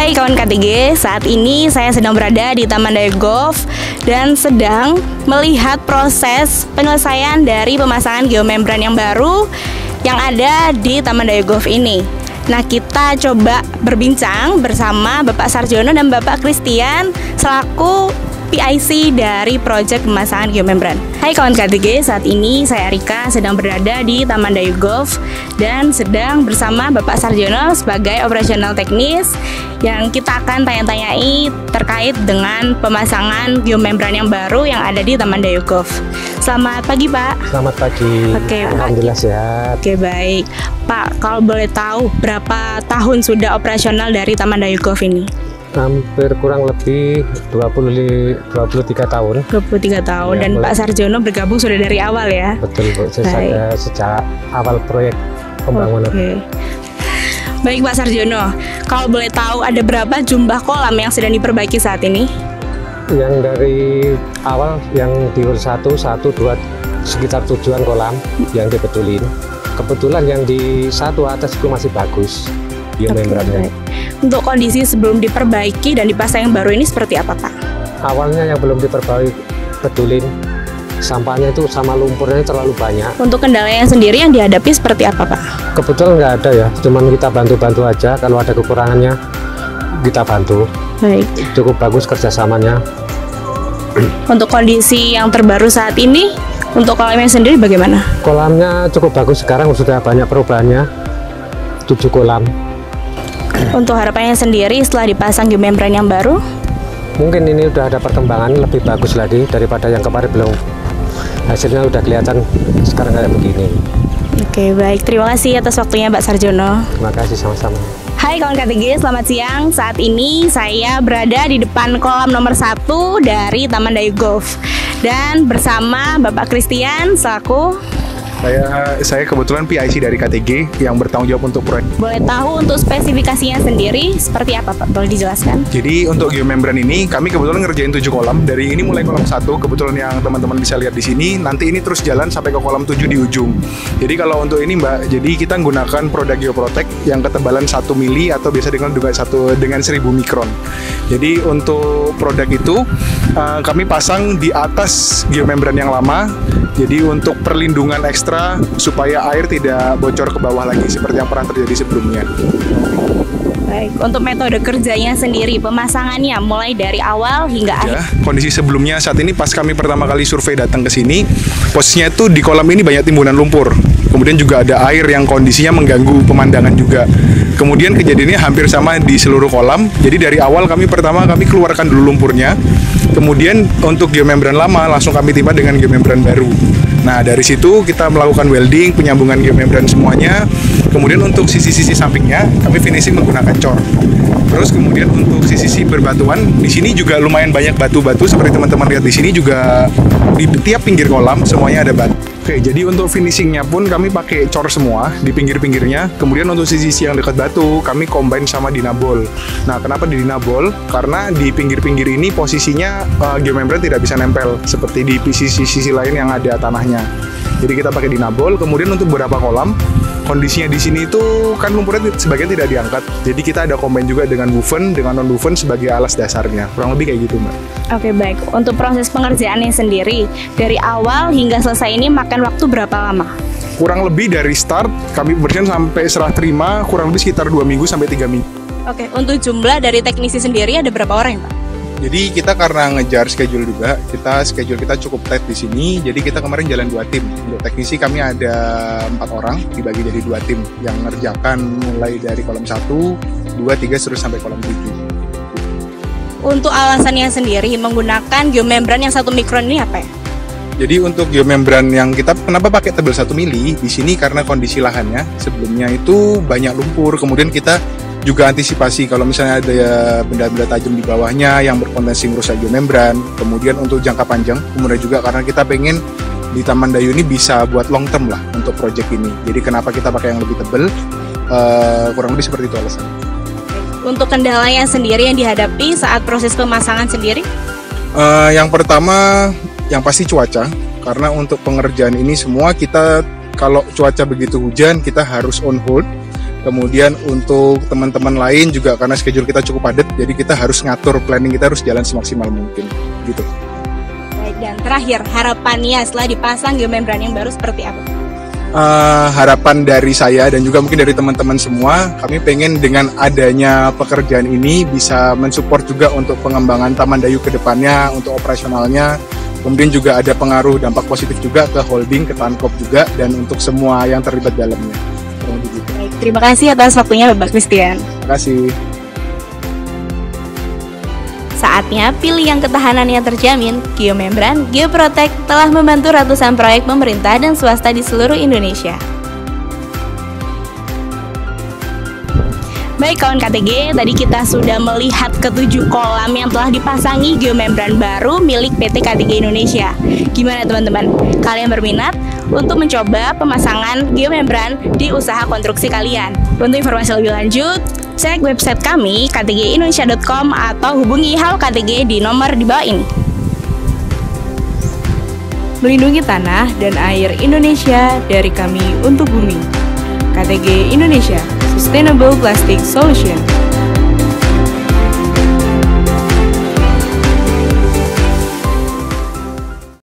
Hai kawan KTG, saat ini saya sedang berada di Taman Daya Golf dan sedang melihat proses penyelesaian dari pemasangan geomembran yang baru yang ada di Taman Daya Golf ini. Nah, kita coba berbincang bersama Bapak Sarjono dan Bapak Christian selaku PIC dari proyek pemasangan geomembran. Hai kawan KTG, saat ini saya Rika sedang berada di Taman Daya Golf dan sedang bersama Bapak Sarjono sebagai operasional teknis yang kita akan tanya-tanyai terkait dengan pemasangan geomembran yang baru yang ada di Taman Daya Golf. Selamat pagi Pak. Selamat pagi. Oke, Alhamdulillah sehat. Oke, baik. Pak, kalau boleh tahu berapa tahun sudah operasional dari Taman Daya Golf ini? Hampir kurang lebih 23 tahun. 23 tahun Ya, dan boleh. Pak Sarjono bergabung sudah dari awal ya? Betul Bu, sejak awal proyek pembangunan. Oke. Baik Pak Sarjono, kalau boleh tahu ada berapa jumlah kolam yang sedang diperbaiki saat ini? Yang dari awal yang di 1, 2 sekitar 7-an kolam yang dibetulin. Kebetulan yang di 1 atas itu masih bagus geomembrannya. Oke, baik. Untuk kondisi sebelum diperbaiki dan dipasang yang baru ini seperti apa Pak? Awalnya yang belum diperbaiki betulin, sampahnya itu sama lumpurnya terlalu banyak. Untuk kendalanya sendiri yang dihadapi seperti apa Pak? Kebetulan nggak ada ya, cuman kita bantu-bantu aja. Kalau ada kekurangannya kita bantu. Baik. Cukup bagus kerjasamanya. Untuk kondisi yang terbaru saat ini, untuk kolamnya sendiri bagaimana? Kolamnya cukup bagus, sekarang sudah banyak perubahannya. 7 kolam. Untuk harapannya sendiri setelah dipasang geomembran yang baru? Mungkin ini udah ada perkembangan lebih bagus lagi daripada yang kemarin belum. Hasilnya udah kelihatan sekarang kayak begini. Oke, baik. Terima kasih atas waktunya Pak Sarjono. Terima kasih sama-sama. Hai kawan KTG, selamat siang. Saat ini saya berada di depan kolam nomor 1 dari Taman Daya Golf dan bersama Bapak Christian selaku. Saya kebetulan PIC dari KTG yang bertanggung jawab untuk proyek. Boleh tahu untuk spesifikasinya sendiri seperti apa Pak? Boleh dijelaskan? Jadi untuk geomembran ini kami kebetulan ngerjain 7 kolam. Dari ini mulai kolam 1 kebetulan yang teman-teman bisa lihat di sini. Nanti ini terus jalan sampai ke kolam 7 di ujung. Jadi kalau untuk ini Mbak, jadi kita menggunakan produk Geoprotect yang ketebalan 1 mili atau biasa dengan 1000 mikron. Jadi untuk produk itu kami pasang di atas geomembran yang lama. Jadi untuk perlindungan ekstra supaya air tidak bocor ke bawah lagi seperti yang pernah terjadi sebelumnya. Baik, untuk metode kerjanya sendiri, pemasangannya mulai dari awal hingga akhir. Ya, kondisi sebelumnya saat ini pas kami pertama kali survei datang ke sini, posisinya itu di kolam ini banyak timbunan lumpur. Kemudian juga ada air yang kondisinya mengganggu pemandangan juga. Kemudian kejadiannya hampir sama di seluruh kolam. Jadi dari awal kami keluarkan dulu lumpurnya. Kemudian untuk geomembran lama langsung kami timpa dengan geomembran baru. Nah dari situ kita melakukan welding, penyambungan geomembran semuanya. Kemudian untuk sisi-sisi sampingnya kami finishing menggunakan cor. Terus kemudian untuk sisi-sisi berbatuan, di sini juga lumayan banyak batu-batu seperti teman-teman lihat di sini juga di tiap pinggir kolam semuanya ada batu. Oke, jadi untuk finishingnya pun kami pakai cor semua di pinggir-pinggirnya. Kemudian untuk sisi-sisi yang dekat batu kami combine sama dinabol. Nah, kenapa di dinabol? Karena di pinggir-pinggir ini posisinya geomembran tidak bisa nempel seperti di sisi-sisi lain yang ada tanahnya. Jadi kita pakai dinabol. Kemudian untuk beberapa kolam kondisinya di sini itu kan lumpurnya sebagian tidak diangkat. Jadi kita ada combine juga dengan woven, dengan non woven sebagai alas dasarnya. Kurang lebih kayak gitu, Mbak. Oke, baik. Untuk proses pengerjaannya sendiri dari awal hingga selesai ini makan waktu berapa lama? Kurang lebih dari start kami bersihkan sampai serah terima kurang lebih sekitar 2 minggu sampai 3 minggu. Oke, untuk jumlah dari teknisi sendiri ada berapa orang ya Pak? Jadi kita karena ngejar schedule juga, schedule kita cukup tight di sini. Jadi kita kemarin jalan 2 tim. Untuk teknisi kami ada 4 orang, dibagi jadi 2 tim yang ngerjakan mulai dari kolam 1, 2, 3 terus sampai kolam 7. Untuk alasannya sendiri menggunakan geomembran yang 1 mikron ini apa ya? Jadi untuk geomembran yang kita kenapa pakai tebal 1 mili di sini karena kondisi lahannya sebelumnya itu banyak lumpur. Kemudian kita juga antisipasi kalau misalnya ada benda-benda tajam di bawahnya yang berpotensi merusak geomembran. Kemudian untuk jangka panjang, kemudian juga karena kita pengen di Taman Dayu ini bisa buat long term lah untuk project ini. Jadi kenapa kita pakai yang lebih tebal? Kurang lebih seperti itu alasannya. Untuk kendalanya sendiri yang dihadapi saat proses pemasangan sendiri? Yang pertama, yang pasti cuaca. Karena untuk pengerjaan ini semua kita kalau cuaca begitu hujan kita harus on hold. Kemudian untuk teman-teman lain juga karena schedule kita cukup padat, jadi kita harus ngatur planning kita harus jalan semaksimal mungkin gitu. Baik, dan terakhir harapannya setelah dipasang geomembran yang baru seperti apa? Harapan dari saya dan juga mungkin dari teman-teman semua, kami pengen dengan adanya pekerjaan ini bisa mensupport juga untuk pengembangan Taman Dayu ke depannya, untuk operasionalnya. Kemudian juga ada pengaruh dampak positif juga ke holding, ke Tankop juga, dan untuk semua yang terlibat dalamnya. Baik, terima kasih atas waktunya Bapak Christian. Terima kasih. Saatnya pilih yang ketahanannya terjamin. Geomembran Geoprotect telah membantu ratusan proyek pemerintah dan swasta di seluruh Indonesia. Baik kawan KTG, tadi kita sudah melihat ke-7 kolam yang telah dipasangi geomembran baru milik PT KTG Indonesia. Gimana teman-teman? Kalian berminat untuk mencoba pemasangan geomembran di usaha konstruksi kalian? Untuk informasi lebih lanjut, cek website kami ktgindonesia.com atau hubungi Halo KTG di nomor di bawah ini. Melindungi tanah dan air Indonesia dari kami untuk bumi. KTG Indonesia, Sustainable Plastic Solution.